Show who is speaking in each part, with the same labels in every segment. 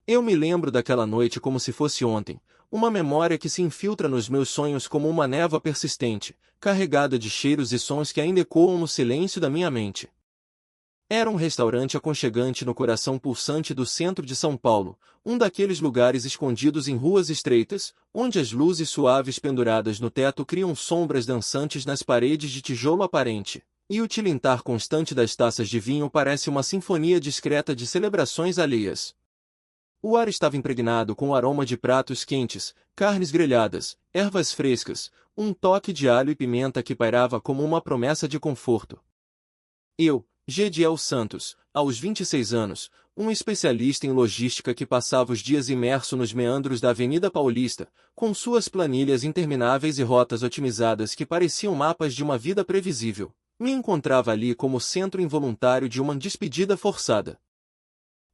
Speaker 1: Eu me lembro daquela noite como se fosse ontem, uma memória que se infiltra nos meus sonhos como uma névoa persistente, carregada de cheiros e sons que ainda ecoam no silêncio da minha mente. Era um restaurante aconchegante no coração pulsante do centro de São Paulo, um daqueles lugares escondidos em ruas estreitas, onde as luzes suaves penduradas no teto criam sombras dançantes nas paredes de tijolo aparente, e o tilintar constante das taças de vinho parece uma sinfonia discreta de celebrações alheias. O ar estava impregnado com o aroma de pratos quentes, carnes grelhadas, ervas frescas, um toque de alho e pimenta que pairava como uma promessa de conforto. Eu, Gediel Santos, aos 26 anos, um especialista em logística que passava os dias imerso nos meandros da Avenida Paulista, com suas planilhas intermináveis e rotas otimizadas que pareciam mapas de uma vida previsível, me encontrava ali como centro involuntário de uma despedida forçada.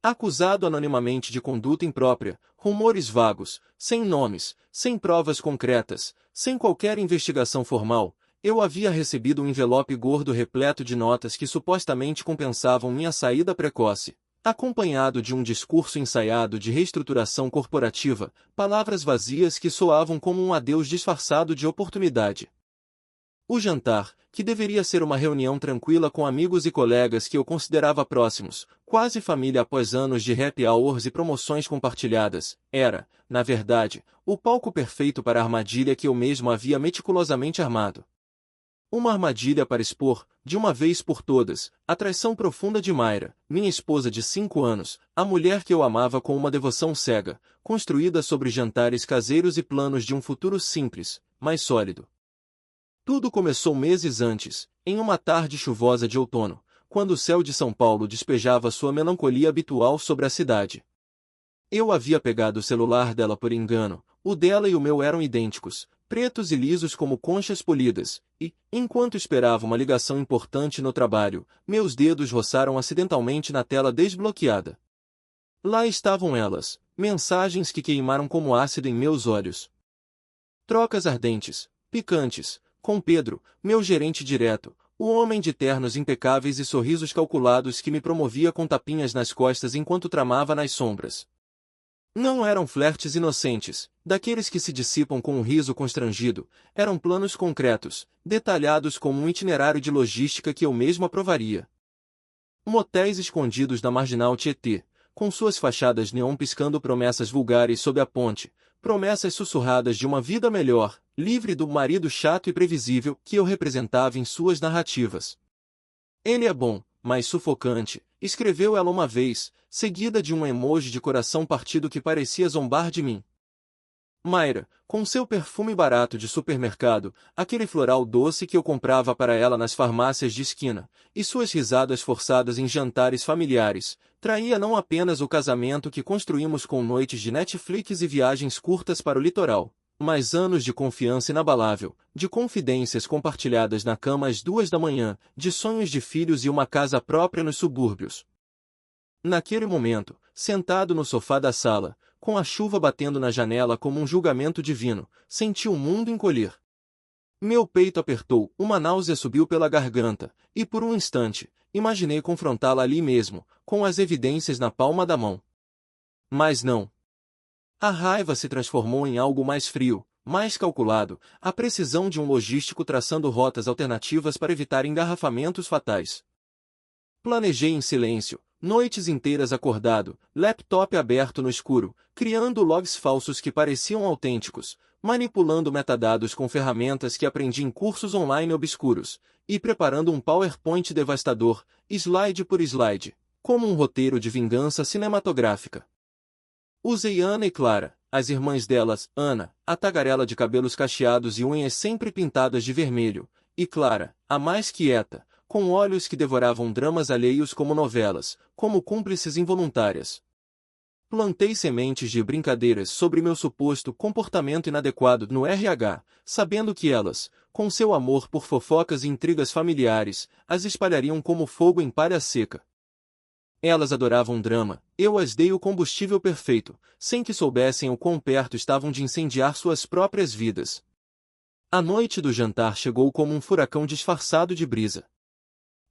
Speaker 1: Acusado anonimamente de conduta imprópria, rumores vagos, sem nomes, sem provas concretas, sem qualquer investigação formal, eu havia recebido um envelope gordo repleto de notas que supostamente compensavam minha saída precoce, acompanhado de um discurso ensaiado de reestruturação corporativa, palavras vazias que soavam como um adeus disfarçado de oportunidade. O jantar, que deveria ser uma reunião tranquila com amigos e colegas que eu considerava próximos, quase família após anos de happy hours e promoções compartilhadas, era, na verdade, o palco perfeito para a armadilha que eu mesmo havia meticulosamente armado. Uma armadilha para expor, de uma vez por todas, a traição profunda de Mayra, minha esposa de 5 anos, a mulher que eu amava com uma devoção cega, construída sobre jantares caseiros e planos de um futuro simples, mas sólido. Tudo começou meses antes, em uma tarde chuvosa de outono, quando o céu de São Paulo despejava sua melancolia habitual sobre a cidade. Eu havia pegado o celular dela por engano, o dela e o meu eram idênticos, pretos e lisos como conchas polidas, e, enquanto esperava uma ligação importante no trabalho, meus dedos roçaram acidentalmente na tela desbloqueada. Lá estavam elas, mensagens que queimaram como ácido em meus olhos. Trocas ardentes, picantes, com Pedro, meu gerente direto, o homem de ternos impecáveis e sorrisos calculados que me promovia com tapinhas nas costas enquanto tramava nas sombras. Não eram flertes inocentes, daqueles que se dissipam com um riso constrangido, eram planos concretos, detalhados como um itinerário de logística que eu mesmo aprovaria. Motéis escondidos na marginal Tietê, com suas fachadas neon piscando promessas vulgares sob a ponte, promessas sussurradas de uma vida melhor, livre do marido chato e previsível que eu representava em suas narrativas. Ele é bom, mas sufocante, escreveu ela uma vez, seguida de um emoji de coração partido que parecia zombar de mim. Mayra, com seu perfume barato de supermercado, aquele floral doce que eu comprava para ela nas farmácias de esquina, e suas risadas forçadas em jantares familiares, traía não apenas o casamento que construímos com noites de Netflix e viagens curtas para o litoral, mas anos de confiança inabalável, de confidências compartilhadas na cama às 2 da manhã, de sonhos de filhos e uma casa própria nos subúrbios. Naquele momento, sentado no sofá da sala, com a chuva batendo na janela como um julgamento divino, senti o mundo encolher. Meu peito apertou, uma náusea subiu pela garganta, e por um instante, imaginei confrontá-la ali mesmo, com as evidências na palma da mão. Mas não. A raiva se transformou em algo mais frio, mais calculado, a precisão de um logístico traçando rotas alternativas para evitar engarrafamentos fatais. Planejei em silêncio, noites inteiras acordado, laptop aberto no escuro, criando logs falsos que pareciam autênticos, manipulando metadados com ferramentas que aprendi em cursos online obscuros, e preparando um PowerPoint devastador, slide por slide, como um roteiro de vingança cinematográfica. Usei Ana e Clara, as irmãs delas, Ana, a tagarela de cabelos cacheados e unhas sempre pintadas de vermelho, e Clara, a mais quieta, com olhos que devoravam dramas alheios como novelas, como cúmplices involuntárias. Plantei sementes de brincadeiras sobre meu suposto comportamento inadequado no RH, sabendo que elas, com seu amor por fofocas e intrigas familiares, as espalhariam como fogo em palha seca. Elas adoravam drama, eu as dei o combustível perfeito, sem que soubessem o quão perto estavam de incendiar suas próprias vidas. A noite do jantar chegou como um furacão disfarçado de brisa.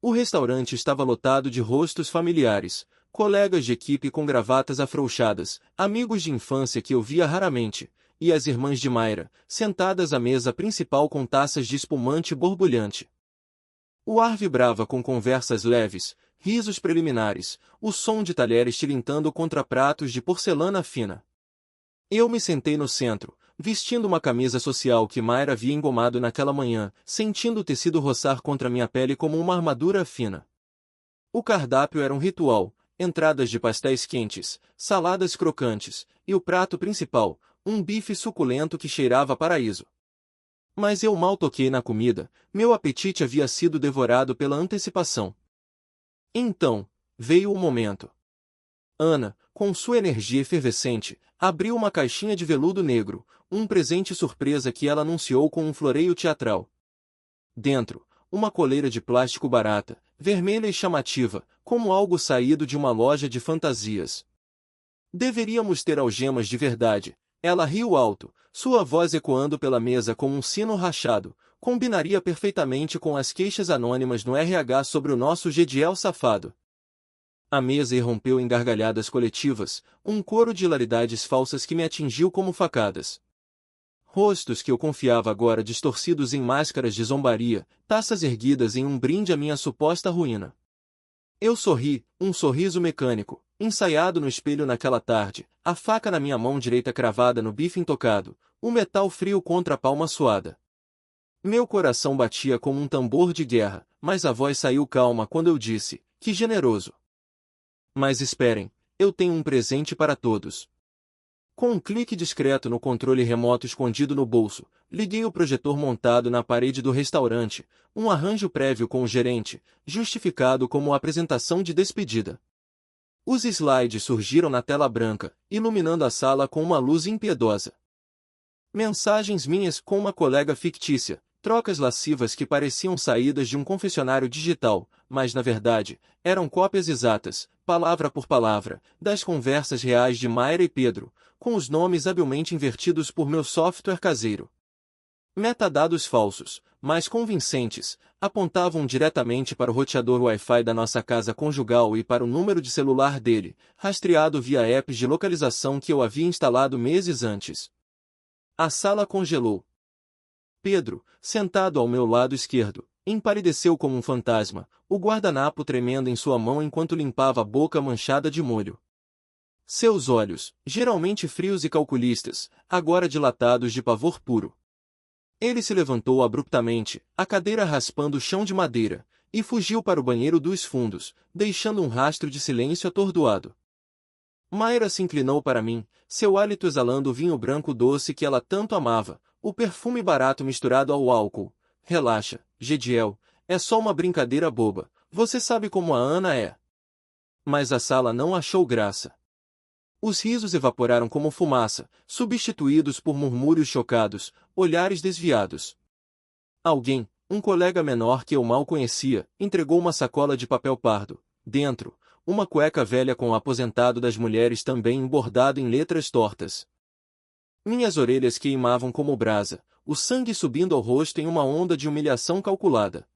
Speaker 1: O restaurante estava lotado de rostos familiares, colegas de equipe com gravatas afrouxadas, amigos de infância que eu via raramente, e as irmãs de Mayra, sentadas à mesa principal com taças de espumante borbulhante. O ar vibrava com conversas leves, risos preliminares, o som de talheres tilintando contra pratos de porcelana fina. Eu me sentei no centro, vestindo uma camisa social que Mayra havia engomado naquela manhã, sentindo o tecido roçar contra minha pele como uma armadura fina. O cardápio era um ritual, entradas de pastéis quentes, saladas crocantes, e o prato principal, um bife suculento que cheirava a paraíso. Mas eu mal toquei na comida, meu apetite havia sido devorado pela antecipação. Então, veio o momento. Ana, com sua energia efervescente, abriu uma caixinha de veludo negro, um presente surpresa que ela anunciou com um floreio teatral. Dentro, uma coleira de plástico barata, vermelha e chamativa, como algo saído de uma loja de fantasias. Deveríamos ter algemas de verdade. Ela riu alto, sua voz ecoando pela mesa como um sino rachado, combinaria perfeitamente com as queixas anônimas no RH sobre o nosso Gediel safado. A mesa irrompeu em gargalhadas coletivas, um coro de hilaridades falsas que me atingiu como facadas. Rostos que eu confiava agora distorcidos em máscaras de zombaria, taças erguidas em um brinde à minha suposta ruína. Eu sorri, um sorriso mecânico, ensaiado no espelho naquela tarde, a faca na minha mão direita cravada no bife intocado, o metal frio contra a palma suada. Meu coração batia como um tambor de guerra, mas a voz saiu calma quando eu disse, que generoso. Mas esperem, eu tenho um presente para todos. Com um clique discreto no controle remoto escondido no bolso, liguei o projetor montado na parede do restaurante, um arranjo prévio com o gerente, justificado como apresentação de despedida. Os slides surgiram na tela branca, iluminando a sala com uma luz impiedosa. Mensagens minhas com uma colega fictícia, trocas lascivas que pareciam saídas de um confessionário digital, mas na verdade, eram cópias exatas, palavra por palavra, das conversas reais de Mayra e Pedro, com os nomes habilmente invertidos por meu software caseiro. Metadados falsos, mas convincentes, apontavam diretamente para o roteador Wi-Fi da nossa casa conjugal e para o número de celular dele, rastreado via apps de localização que eu havia instalado meses antes. A sala congelou. Pedro, sentado ao meu lado esquerdo, empalideceu como um fantasma, o guardanapo tremendo em sua mão enquanto limpava a boca manchada de molho. Seus olhos, geralmente frios e calculistas, agora dilatados de pavor puro. Ele se levantou abruptamente, a cadeira raspando o chão de madeira, e fugiu para o banheiro dos fundos, deixando um rastro de silêncio atordoado. Mayra se inclinou para mim, seu hálito exalando o vinho branco doce que ela tanto amava, o perfume barato misturado ao álcool. Relaxa, Gediel, é só uma brincadeira boba, você sabe como a Ana é. Mas a sala não achou graça. Os risos evaporaram como fumaça, substituídos por murmúrios chocados, olhares desviados. Alguém, um colega menor que eu mal conhecia, entregou uma sacola de papel pardo. Dentro, uma cueca velha com o aposentado das mulheres também embordado em letras tortas. Minhas orelhas queimavam como brasa, o sangue subindo ao rosto em uma onda de humilhação calculada.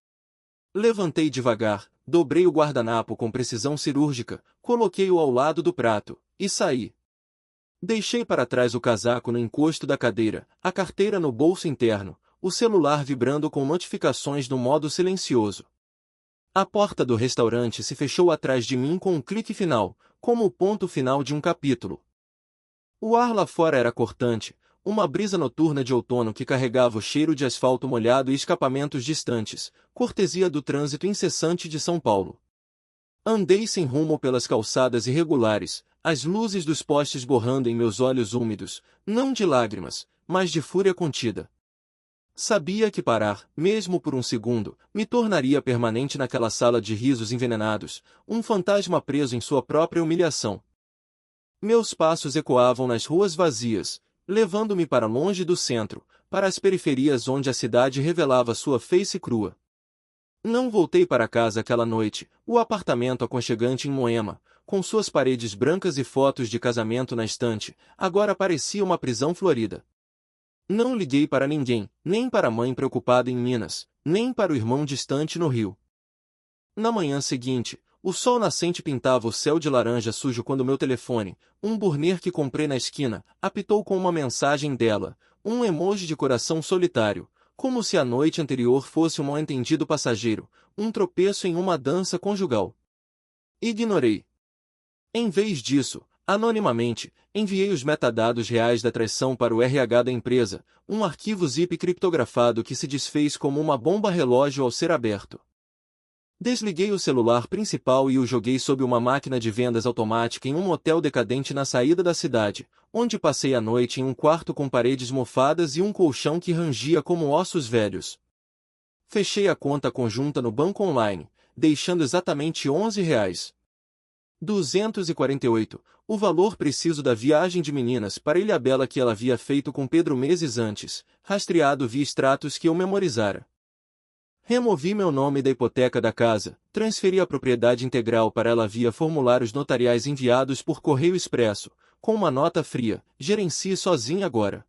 Speaker 1: Levantei devagar, dobrei o guardanapo com precisão cirúrgica, coloquei-o ao lado do prato, e saí. Deixei para trás o casaco no encosto da cadeira, a carteira no bolso interno, o celular vibrando com notificações no modo silencioso. A porta do restaurante se fechou atrás de mim com um clique final, como o ponto final de um capítulo. O ar lá fora era cortante, uma brisa noturna de outono que carregava o cheiro de asfalto molhado e escapamentos distantes, cortesia do trânsito incessante de São Paulo. Andei sem rumo pelas calçadas irregulares, as luzes dos postes borrando em meus olhos úmidos, não de lágrimas, mas de fúria contida. Sabia que parar, mesmo por um segundo, me tornaria permanente naquela sala de risos envenenados, um fantasma preso em sua própria humilhação. Meus passos ecoavam nas ruas vazias, levando-me para longe do centro, para as periferias onde a cidade revelava sua face crua. Não voltei para casa aquela noite, o apartamento aconchegante em Moema, com suas paredes brancas e fotos de casamento na estante, agora parecia uma prisão florida. Não liguei para ninguém, nem para a mãe preocupada em Minas, nem para o irmão distante no Rio. Na manhã seguinte, O sol nascente pintava o céu de laranja sujo quando meu telefone, um burner que comprei na esquina, apitou com uma mensagem dela, um emoji de coração solitário, como se a noite anterior fosse um mal-entendido passageiro, um tropeço em uma dança conjugal. Ignorei. Em vez disso, anonimamente, enviei os metadados reais da traição para o RH da empresa, um arquivo zip criptografado que se desfez como uma bomba relógio ao ser aberto. Desliguei o celular principal e o joguei sob uma máquina de vendas automática em um motel decadente na saída da cidade, onde passei a noite em um quarto com paredes mofadas e um colchão que rangia como ossos velhos. Fechei a conta conjunta no banco online, deixando exatamente R$ 11,248, o valor preciso da viagem de meninas para Ilhabela que ela havia feito com Pedro meses antes, rastreado via extratos que eu memorizara. Removi meu nome da hipoteca da casa, transferi a propriedade integral para ela via formulários notariais enviados por correio expresso, com uma nota fria, gerencie sozinho agora.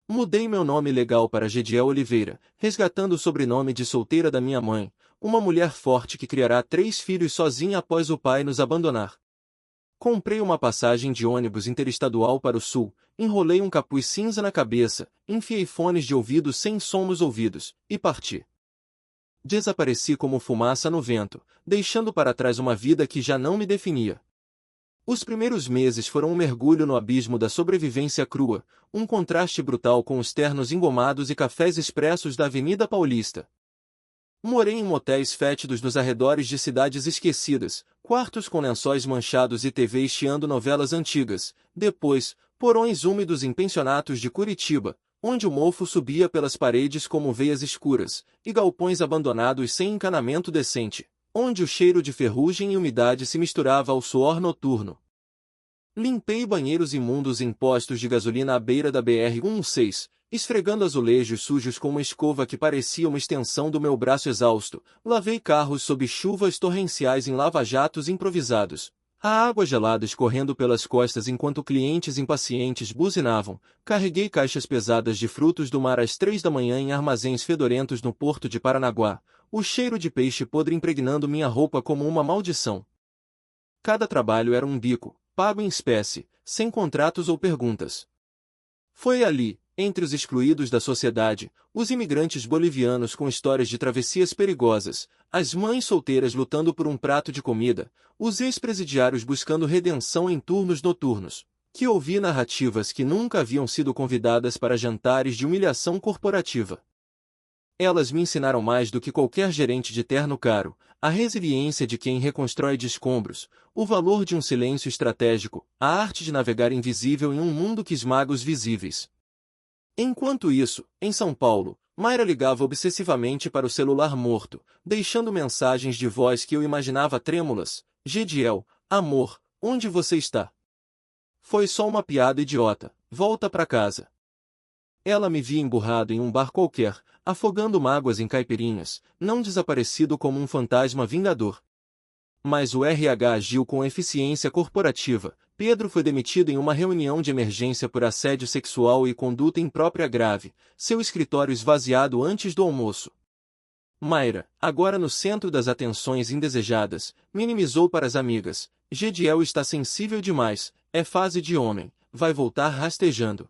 Speaker 1: Mudei meu nome legal para Gediel Oliveira, resgatando o sobrenome de solteira da minha mãe, uma mulher forte que criará 3 filhos sozinha após o pai nos abandonar. Comprei uma passagem de ônibus interestadual para o sul, enrolei um capuz cinza na cabeça, enfiei fones de ouvido sem som nos ouvidos, e parti. Desapareci como fumaça no vento, deixando para trás uma vida que já não me definia. Os primeiros meses foram um mergulho no abismo da sobrevivência crua, um contraste brutal com os ternos engomados e cafés expressos da Avenida Paulista. Morei em motéis fétidos nos arredores de cidades esquecidas, quartos com lençóis manchados e TV chiando novelas antigas, depois, porões úmidos em pensionatos de Curitiba, onde o mofo subia pelas paredes como veias escuras, e galpões abandonados sem encanamento decente, onde o cheiro de ferrugem e umidade se misturava ao suor noturno. Limpei banheiros imundos em postos de gasolina à beira da BR-116, esfregando azulejos sujos com uma escova que parecia uma extensão do meu braço exausto, lavei carros sob chuvas torrenciais em lava-jatos improvisados. A água gelada escorrendo pelas costas enquanto clientes impacientes buzinavam, carreguei caixas pesadas de frutos do mar às 3 da manhã em armazéns fedorentos no porto de Paranaguá, o cheiro de peixe podre impregnando minha roupa como uma maldição. Cada trabalho era um bico, pago em espécie, sem contratos ou perguntas. Foi ali, entre os excluídos da sociedade, os imigrantes bolivianos com histórias de travessias perigosas, as mães solteiras lutando por um prato de comida, os ex-presidiários buscando redenção em turnos noturnos, que ouvi narrativas que nunca haviam sido convidadas para jantares de humilhação corporativa. Elas me ensinaram mais do que qualquer gerente de terno caro, a resiliência de quem reconstrói de escombros, o valor de um silêncio estratégico, a arte de navegar invisível em um mundo que esmaga os visíveis. Enquanto isso, em São Paulo, Mayra ligava obsessivamente para o celular morto, deixando mensagens de voz que eu imaginava trêmulas. Gediel, amor, onde você está? Foi só uma piada idiota, volta pra casa. Ela me via emburrado em um bar qualquer, afogando mágoas em caipirinhas, não desaparecido como um fantasma vingador. Mas o RH agiu com eficiência corporativa. Pedro foi demitido em uma reunião de emergência por assédio sexual e conduta imprópria grave, seu escritório esvaziado antes do almoço. Mayra, agora no centro das atenções indesejadas, minimizou para as amigas. Gediel está sensível demais, é fase de homem, vai voltar rastejando.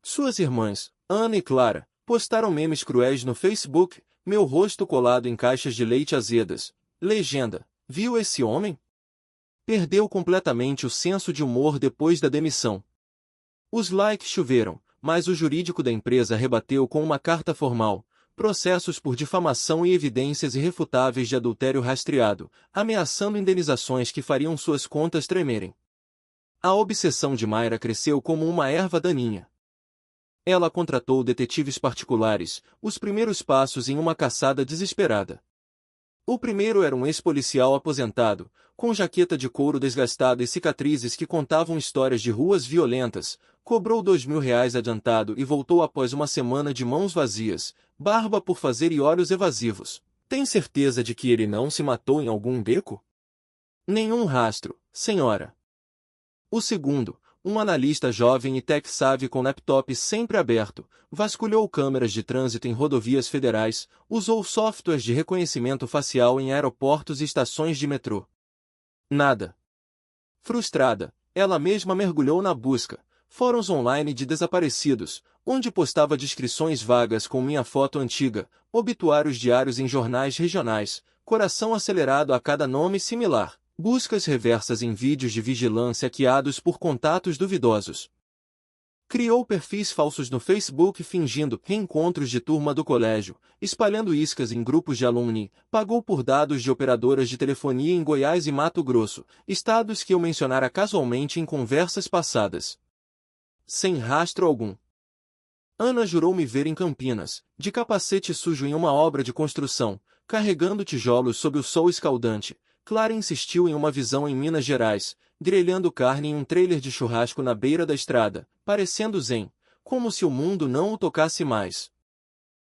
Speaker 1: Suas irmãs, Ana e Clara, postaram memes cruéis no Facebook, meu rosto colado em caixas de leite azedas. Legenda, viu esse homem? Perdeu completamente o senso de humor depois da demissão. Os likes choveram, mas o jurídico da empresa rebateu com uma carta formal, processos por difamação e evidências irrefutáveis de adultério rastreado, ameaçando indenizações que fariam suas contas tremerem. A obsessão de Mayra cresceu como uma erva daninha. Ela contratou detetives particulares, os primeiros passos em uma caçada desesperada. O primeiro era um ex-policial aposentado, com jaqueta de couro desgastada e cicatrizes que contavam histórias de ruas violentas, cobrou R$ 2.000 adiantado e voltou após uma semana de mãos vazias, barba por fazer e olhos evasivos. Tem certeza de que ele não se matou em algum beco? Nenhum rastro, senhora. O segundo, um analista jovem e tech-savvy com laptop sempre aberto, vasculhou câmeras de trânsito em rodovias federais, usou softwares de reconhecimento facial em aeroportos e estações de metrô. Nada. Frustrada, ela mesma mergulhou na busca, fóruns online de desaparecidos, onde postava descrições vagas com minha foto antiga, obituários diários em jornais regionais, coração acelerado a cada nome similar, buscas reversas em vídeos de vigilância hackeados por contatos duvidosos. Criou perfis falsos no Facebook fingindo reencontros de turma do colégio, espalhando iscas em grupos de alumni, pagou por dados de operadoras de telefonia em Goiás e Mato Grosso, estados que eu mencionara casualmente em conversas passadas. Sem rastro algum. Ana jurou me ver em Campinas, de capacete sujo em uma obra de construção, carregando tijolos sob o sol escaldante. Clara insistiu em uma visão em Minas Gerais, grelhando carne em um trailer de churrasco na beira da estrada, parecendo zen, como se o mundo não o tocasse mais.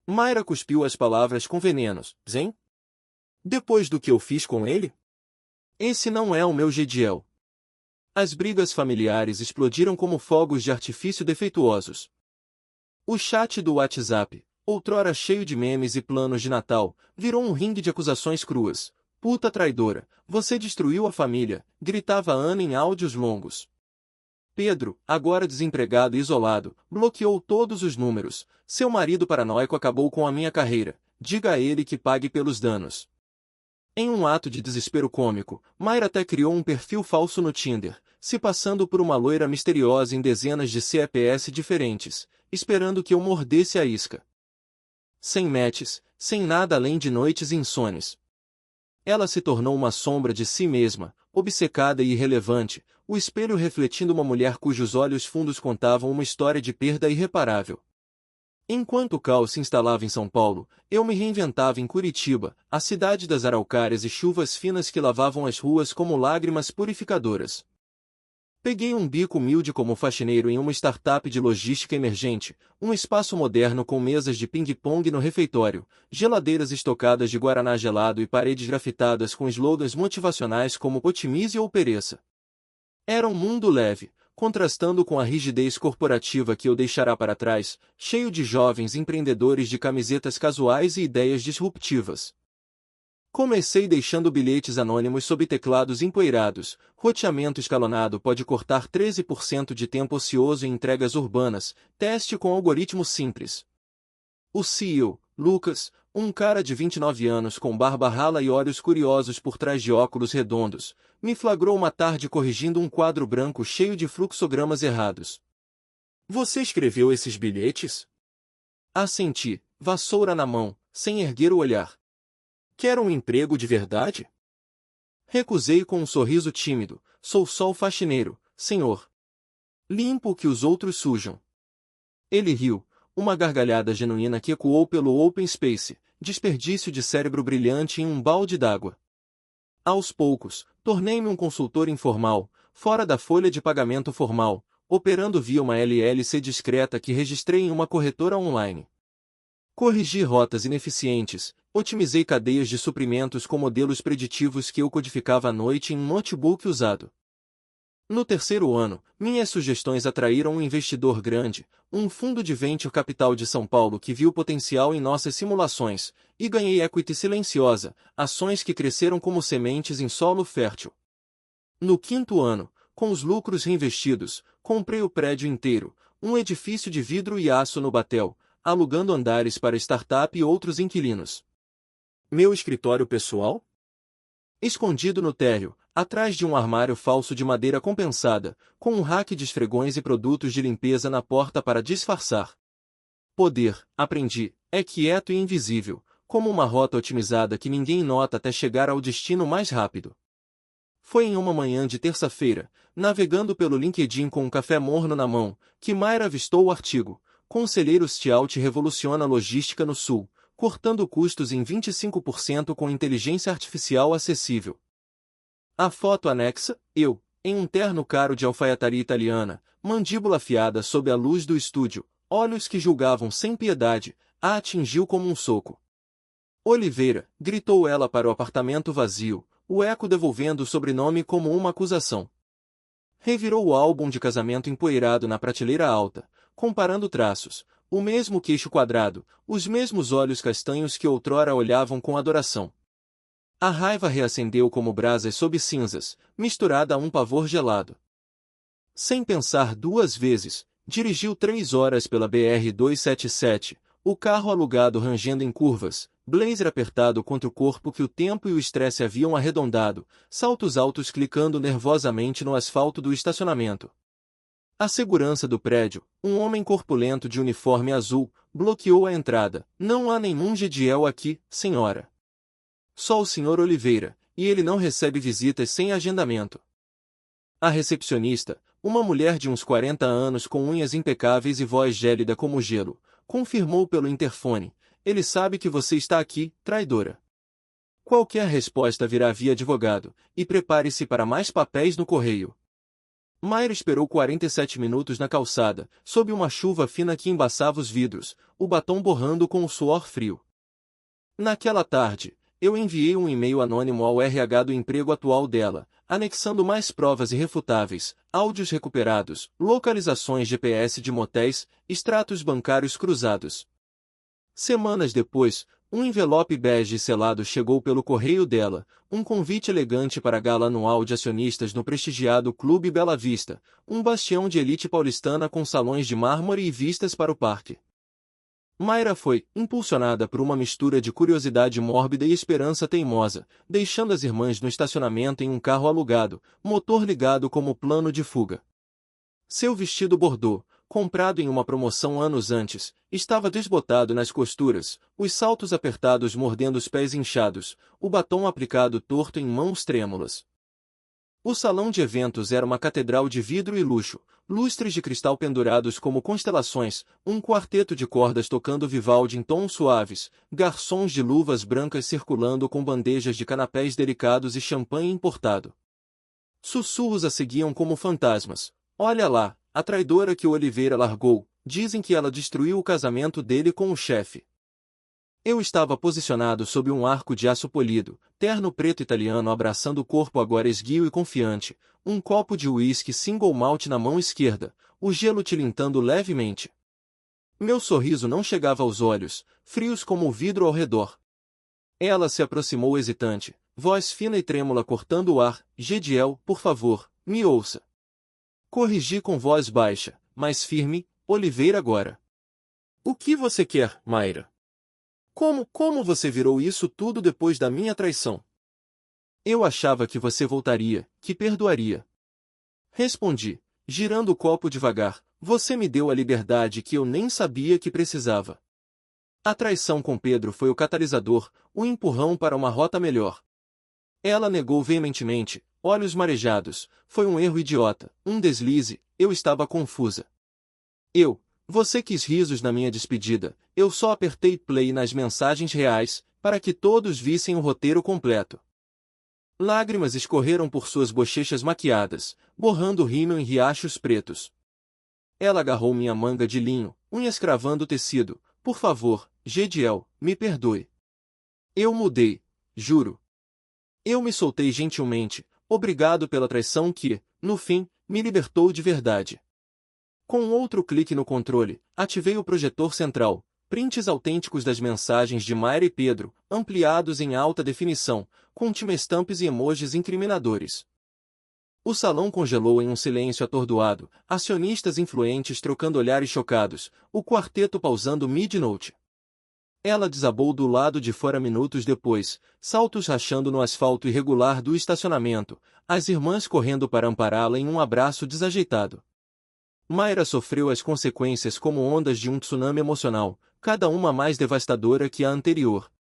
Speaker 1: Mayra cuspiu as palavras com venenos. Zen? Depois do que eu fiz com ele? Esse não é o meu Gediel. As brigas familiares explodiram como fogos de artifício defeituosos. O chat do WhatsApp, outrora cheio de memes e planos de Natal, virou um ringue de acusações cruas. Puta traidora, você destruiu a família, gritava Ana em áudios longos. Pedro, agora desempregado e isolado, bloqueou todos os números. Seu marido paranoico acabou com a minha carreira. Diga a ele que pague pelos danos. Em um ato de desespero cômico, Mayra até criou um perfil falso no Tinder, se passando por uma loira misteriosa em dezenas de CPS diferentes, esperando que eu mordesse a isca. Sem matches, sem nada além de noites insones. Ela se tornou uma sombra de si mesma, obcecada e irrelevante, o espelho refletindo uma mulher cujos olhos fundos contavam uma história de perda irreparável. Enquanto o caos se instalava em São Paulo, eu me reinventava em Curitiba, a cidade das araucárias e chuvas finas que lavavam as ruas como lágrimas purificadoras. Peguei um bico humilde como faxineiro em uma startup de logística emergente, um espaço moderno com mesas de ping-pong no refeitório, geladeiras estocadas de guaraná gelado e paredes grafitadas com slogans motivacionais como otimize ou pereça. Era um mundo leve, contrastando com a rigidez corporativa que eu deixara para trás, cheio de jovens empreendedores de camisetas casuais e ideias disruptivas. Comecei deixando bilhetes anônimos sob teclados empoeirados. Roteamento escalonado pode cortar 13% de tempo ocioso em entregas urbanas. Teste com algoritmo simples. O CEO, Lucas, um cara de 29 anos com barba rala e olhos curiosos por trás de óculos redondos, me flagrou uma tarde corrigindo um quadro branco cheio de fluxogramas errados. Você escreveu esses bilhetes? Assenti, vassoura na mão, sem erguer o olhar. Quer um emprego de verdade? Recusei com um sorriso tímido. Sou só o faxineiro, senhor. Limpo o que os outros sujam. Ele riu, uma gargalhada genuína que ecoou pelo open space, desperdício de cérebro brilhante em um balde d'água. Aos poucos, tornei-me um consultor informal, fora da folha de pagamento formal, operando via uma LLC discreta que registrei em uma corretora online. Corrigi rotas ineficientes, otimizei cadeias de suprimentos com modelos preditivos que eu codificava à noite em um notebook usado. No terceiro ano, minhas sugestões atraíram um investidor grande, um fundo de venture capital de São Paulo que viu potencial em nossas simulações, e ganhei equity silenciosa, ações que cresceram como sementes em solo fértil. No quinto ano, com os lucros reinvestidos, comprei o prédio inteiro, um edifício de vidro e aço no Batel, alugando andares para startup e outros inquilinos. Meu escritório pessoal? Escondido no térreo, atrás de um armário falso de madeira compensada, com um rack de esfregões e produtos de limpeza na porta para disfarçar. Poder, aprendi, é quieto e invisível, como uma rota otimizada que ninguém nota até chegar ao destino mais rápido. Foi em uma manhã de terça-feira, navegando pelo LinkedIn com um café morno na mão, que Mayra avistou o artigo. Conselheiro Stialt revoluciona a logística no Sul, cortando custos em 25% com inteligência artificial acessível. A foto anexa, eu, em um terno caro de alfaiataria italiana, mandíbula afiada sob a luz do estúdio, olhos que julgavam sem piedade, a atingiu como um soco. Oliveira, gritou ela para o apartamento vazio, o eco devolvendo o sobrenome como uma acusação. Revirou o álbum de casamento empoeirado na prateleira alta, comparando traços, o mesmo queixo quadrado, os mesmos olhos castanhos que outrora olhavam com adoração. A raiva reacendeu como brasas sob cinzas, misturada a um pavor gelado. Sem pensar duas vezes, dirigiu 3 horas pela BR-277, o carro alugado rangendo em curvas, blazer apertado contra o corpo que o tempo e o estresse haviam arredondado, saltos altos clicando nervosamente no asfalto do estacionamento. A segurança do prédio, um homem corpulento de uniforme azul, bloqueou a entrada. Não há nenhum Gediel aqui, senhora. Só o Sr. Oliveira, e ele não recebe visitas sem agendamento. A recepcionista, uma mulher de uns 40 anos com unhas impecáveis e voz gélida como gelo, confirmou pelo interfone: ele sabe que você está aqui, traidora. Qualquer resposta virá via advogado, e prepare-se para mais papéis no correio. Mayra esperou 47 minutos na calçada, sob uma chuva fina que embaçava os vidros, o batom borrando com o suor frio. Naquela tarde, eu enviei um e-mail anônimo ao RH do emprego atual dela, anexando mais provas irrefutáveis, áudios recuperados, localizações GPS de motéis, extratos bancários cruzados. Semanas depois, um envelope bege selado chegou pelo correio dela, um convite elegante para a gala anual de acionistas no prestigiado Clube Bela Vista, um bastião de elite paulistana com salões de mármore e vistas para o parque. Mayra foi, impulsionada por uma mistura de curiosidade mórbida e esperança teimosa, deixando as irmãs no estacionamento em um carro alugado, motor ligado como plano de fuga. Seu vestido bordô, comprado em uma promoção anos antes, estava desbotado nas costuras, os saltos apertados mordendo os pés inchados, o batom aplicado torto em mãos trêmulas. O salão de eventos era uma catedral de vidro e luxo, lustres de cristal pendurados como constelações, um quarteto de cordas tocando Vivaldi em tons suaves, garçons de luvas brancas circulando com bandejas de canapés delicados e champanhe importado. Sussurros a seguiam como fantasmas. Olha lá, a traidora que o Oliveira largou, dizem que ela destruiu o casamento dele com o chefe. Eu estava posicionado sob um arco de aço polido, terno preto italiano abraçando o corpo agora esguio e confiante, um copo de uísque single malt na mão esquerda, o gelo tilintando levemente. Meu sorriso não chegava aos olhos, frios como o vidro ao redor. Ela se aproximou hesitante, voz fina e trêmula cortando o ar: Gediel, por favor, me ouça. Corrigi com voz baixa, mas firme: Oliveira agora. O que você quer, Mayra? Como você virou isso tudo depois da minha traição? Eu achava que você voltaria, que perdoaria. Respondi, girando o copo devagar: você me deu a liberdade que eu nem sabia que precisava. A traição com Pedro foi o catalisador, o empurrão para uma rota melhor. Ela negou veementemente, olhos marejados: foi um erro idiota, um deslize, eu estava confusa. Você quis risos na minha despedida, eu só apertei play nas mensagens reais, para que todos vissem o roteiro completo. Lágrimas escorreram por suas bochechas maquiadas, borrando o rímel em riachos pretos. Ela agarrou minha manga de linho, unhas cravando o tecido: por favor, Gediel, me perdoe. Eu mudei, juro. Eu me soltei gentilmente, obrigado pela traição que, no fim, me libertou de verdade. Com outro clique no controle, ativei o projetor central, prints autênticos das mensagens de Mayra e Pedro, ampliados em alta definição, com timestamps e emojis incriminadores. O salão congelou em um silêncio atordoado, acionistas influentes trocando olhares chocados, o quarteto pausando mid-note. Ela desabou do lado de fora minutos depois, saltos rachando no asfalto irregular do estacionamento, as irmãs correndo para ampará-la em um abraço desajeitado. Mayra sofreu as consequências como ondas de um tsunami emocional, cada uma mais devastadora que a anterior.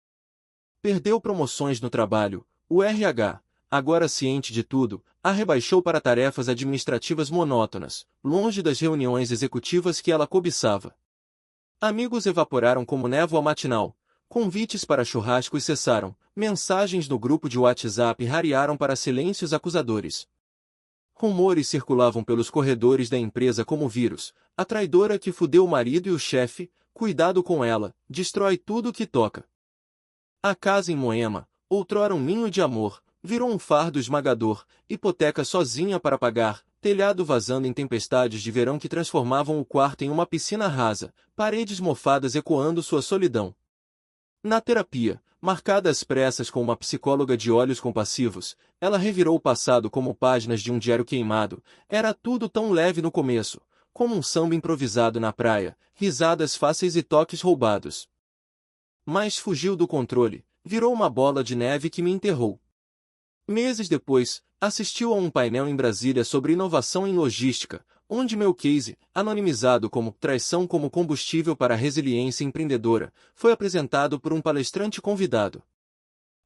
Speaker 1: Perdeu promoções no trabalho, o RH, agora ciente de tudo, a rebaixou para tarefas administrativas monótonas, longe das reuniões executivas que ela cobiçava. Amigos evaporaram como névoa matinal, convites para churrascos cessaram, mensagens no grupo de WhatsApp rarearam para silêncios acusadores. Rumores circulavam pelos corredores da empresa como vírus: a traidora que fudeu o marido e o chefe, cuidado com ela, destrói tudo que toca. A casa em Moema, outrora um ninho de amor, virou um fardo esmagador, hipoteca sozinha para pagar, telhado vazando em tempestades de verão que transformavam o quarto em uma piscina rasa, paredes mofadas ecoando sua solidão. Na terapia, marcada às pressas com uma psicóloga de olhos compassivos, ela revirou o passado como páginas de um diário queimado. Era tudo tão leve no começo, como um samba improvisado na praia, risadas fáceis e toques roubados. Mas fugiu do controle, virou uma bola de neve que me enterrou. Meses depois, assistiu a um painel em Brasília sobre inovação em logística, onde meu case, anonimizado como Traição como Combustível para a Resiliência Empreendedora, foi apresentado por um palestrante convidado.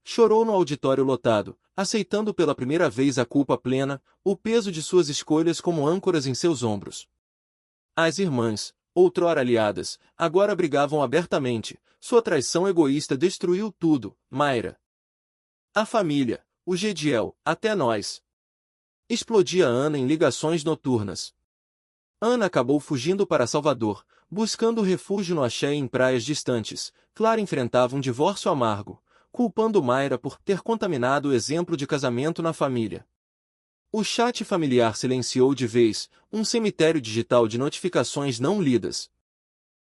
Speaker 1: Chorou no auditório lotado, aceitando pela primeira vez a culpa plena, o peso de suas escolhas como âncoras em seus ombros. As irmãs, outrora aliadas, agora brigavam abertamente. Sua traição egoísta destruiu tudo, Mayra. A família, o Gediel, até nós. Explodia Ana em ligações noturnas. Ana acabou fugindo para Salvador, buscando refúgio no axé em praias distantes. Clara enfrentava um divórcio amargo, culpando Mayra por ter contaminado o exemplo de casamento na família. O chat familiar silenciou de vez, um cemitério digital de notificações não lidas.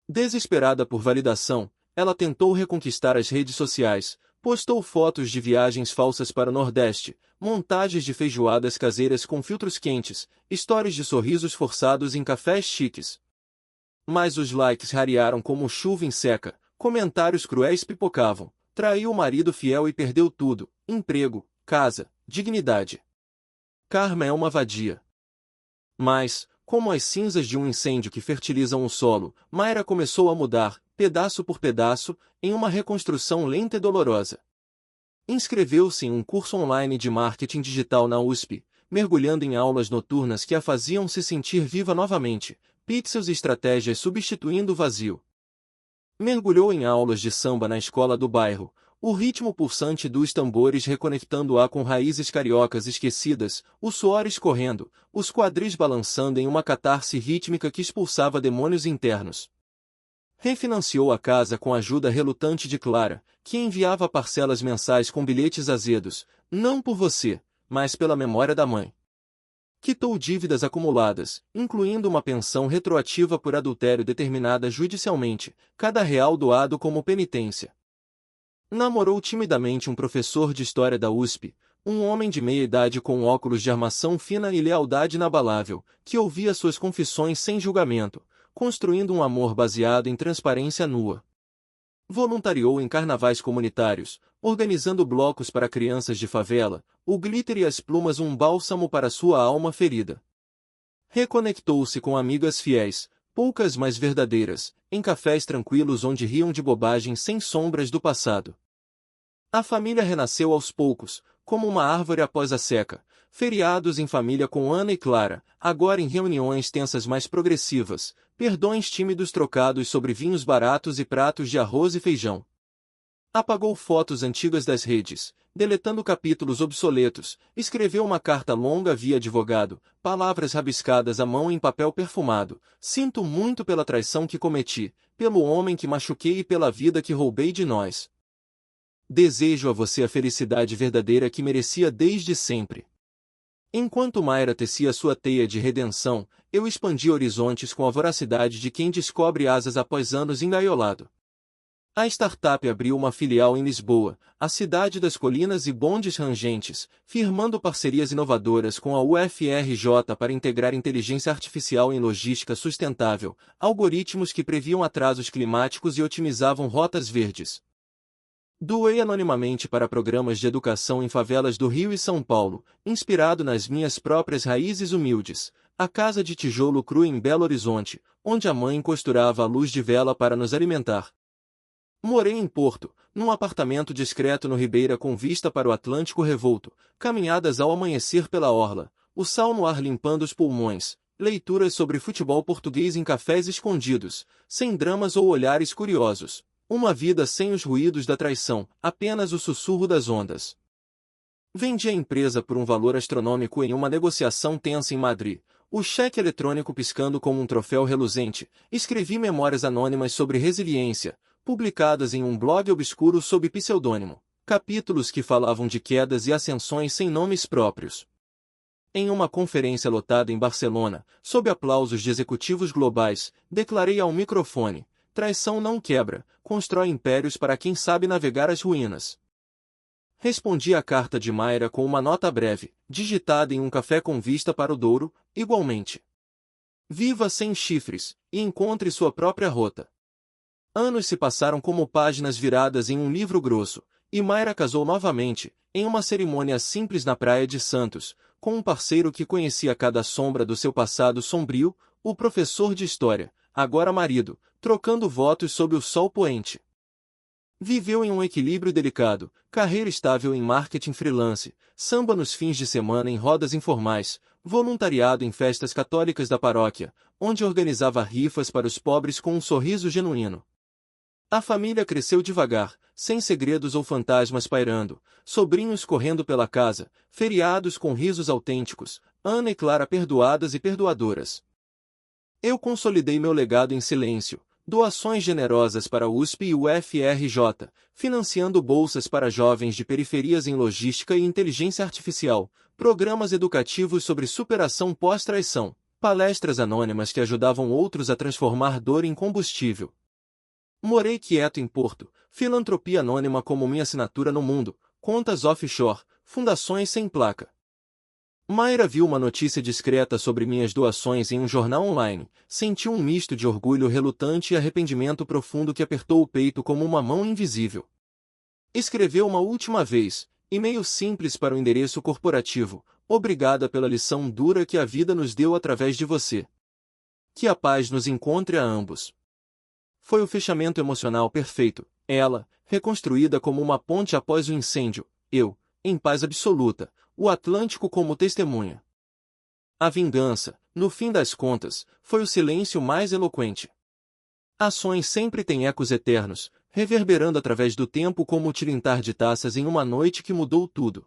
Speaker 1: Desesperada por validação, ela tentou reconquistar as redes sociais, postou fotos de viagens falsas para o Nordeste, montagens de feijoadas caseiras com filtros quentes, stories de sorrisos forçados em cafés chiques. Mas os likes rarearam como chuva em seca, comentários cruéis pipocavam. Traiu o marido fiel e perdeu tudo: emprego, casa, dignidade. Karma é uma vadia. Mas, como as cinzas de um incêndio que fertilizam o solo, Mayra começou a mudar, pedaço por pedaço, em uma reconstrução lenta e dolorosa. Inscreveu-se em um curso online de marketing digital na USP, mergulhando em aulas noturnas que a faziam se sentir viva novamente, pixels e estratégias substituindo o vazio. Mergulhou em aulas de samba na escola do bairro, o ritmo pulsante dos tambores reconectando-a com raízes cariocas esquecidas, o suor escorrendo, os quadris balançando em uma catarse rítmica que expulsava demônios internos. Refinanciou a casa com a ajuda relutante de Clara, que enviava parcelas mensais com bilhetes azedos, não por você, mas pela memória da mãe. Quitou dívidas acumuladas, incluindo uma pensão retroativa por adultério determinada judicialmente, cada real doado como penitência. Namorou timidamente um professor de história da USP, um homem de meia-idade com óculos de armação fina e lealdade inabalável, que ouvia suas confissões sem julgamento, construindo um amor baseado em transparência nua. Voluntariou em carnavais comunitários, organizando blocos para crianças de favela, o glitter e as plumas um bálsamo para sua alma ferida. Reconectou-se com amigas fiéis, poucas mas verdadeiras, em cafés tranquilos onde riam de bobagens sem sombras do passado. A família renasceu aos poucos, como uma árvore após a seca, feriados em família com Ana e Clara, agora em reuniões tensas mais progressivas, perdões tímidos trocados sobre vinhos baratos e pratos de arroz e feijão. Apagou fotos antigas das redes, deletando capítulos obsoletos, escreveu uma carta longa via advogado, palavras rabiscadas à mão em papel perfumado. Sinto muito pela traição que cometi, pelo homem que machuquei e pela vida que roubei de nós. Desejo a você a felicidade verdadeira que merecia desde sempre. Enquanto Mayra tecia sua teia de redenção, eu expandi horizontes com a voracidade de quem descobre asas após anos engaiolado. A startup abriu uma filial em Lisboa, a cidade das colinas e bondes rangentes, firmando parcerias inovadoras com a UFRJ para integrar inteligência artificial em logística sustentável, algoritmos que previam atrasos climáticos e otimizavam rotas verdes. Doei anonimamente para programas de educação em favelas do Rio e São Paulo, inspirado nas minhas próprias raízes humildes, a casa de tijolo cru em Belo Horizonte, onde a mãe costurava a luz de vela para nos alimentar. Morei em Porto, num apartamento discreto no Ribeira com vista para o Atlântico revolto, caminhadas ao amanhecer pela orla, o sal no ar limpando os pulmões, leituras sobre futebol português em cafés escondidos, sem dramas ou olhares curiosos. Uma vida sem os ruídos da traição, apenas o sussurro das ondas. Vendi a empresa por um valor astronômico em uma negociação tensa em Madrid, o cheque eletrônico piscando como um troféu reluzente. Escrevi memórias anônimas sobre resiliência, publicadas em um blog obscuro sob pseudônimo, capítulos que falavam de quedas e ascensões sem nomes próprios. Em uma conferência lotada em Barcelona, sob aplausos de executivos globais, declarei ao microfone: traição não quebra, constrói impérios para quem sabe navegar as ruínas. Respondi à carta de Mayra com uma nota breve, digitada em um café com vista para o Douro, igualmente. Viva sem chifres, e encontre sua própria rota. Anos se passaram como páginas viradas em um livro grosso, e Mayra casou novamente, em uma cerimônia simples na praia de Santos, com um parceiro que conhecia cada sombra do seu passado sombrio, o professor de história, agora marido, trocando votos sob o sol poente. Viveu em um equilíbrio delicado, carreira estável em marketing freelance, samba nos fins de semana em rodas informais, voluntariado em festas católicas da paróquia, onde organizava rifas para os pobres com um sorriso genuíno. A família cresceu devagar, sem segredos ou fantasmas pairando, sobrinhos correndo pela casa, feriados com risos autênticos, Ana e Clara perdoadas e perdoadoras. Eu consolidei meu legado em silêncio, doações generosas para a USP e o UFRJ, financiando bolsas para jovens de periferias em logística e inteligência artificial, programas educativos sobre superação pós-traição, palestras anônimas que ajudavam outros a transformar dor em combustível. Morei quieto em Porto, filantropia anônima como minha assinatura no mundo, contas offshore, fundações sem placa. Mayra viu uma notícia discreta sobre minhas doações em um jornal online, sentiu um misto de orgulho relutante e arrependimento profundo que apertou o peito como uma mão invisível. Escreveu uma última vez, e-mail simples para o endereço corporativo: obrigada pela lição dura que a vida nos deu através de você. Que a paz nos encontre a ambos. Foi o fechamento emocional perfeito, ela, reconstruída como uma ponte após o incêndio, eu, em paz absoluta, o Atlântico como testemunha. A vingança, no fim das contas, foi o silêncio mais eloquente. Ações sempre têm ecos eternos, reverberando através do tempo como o tilintar de taças em uma noite que mudou tudo.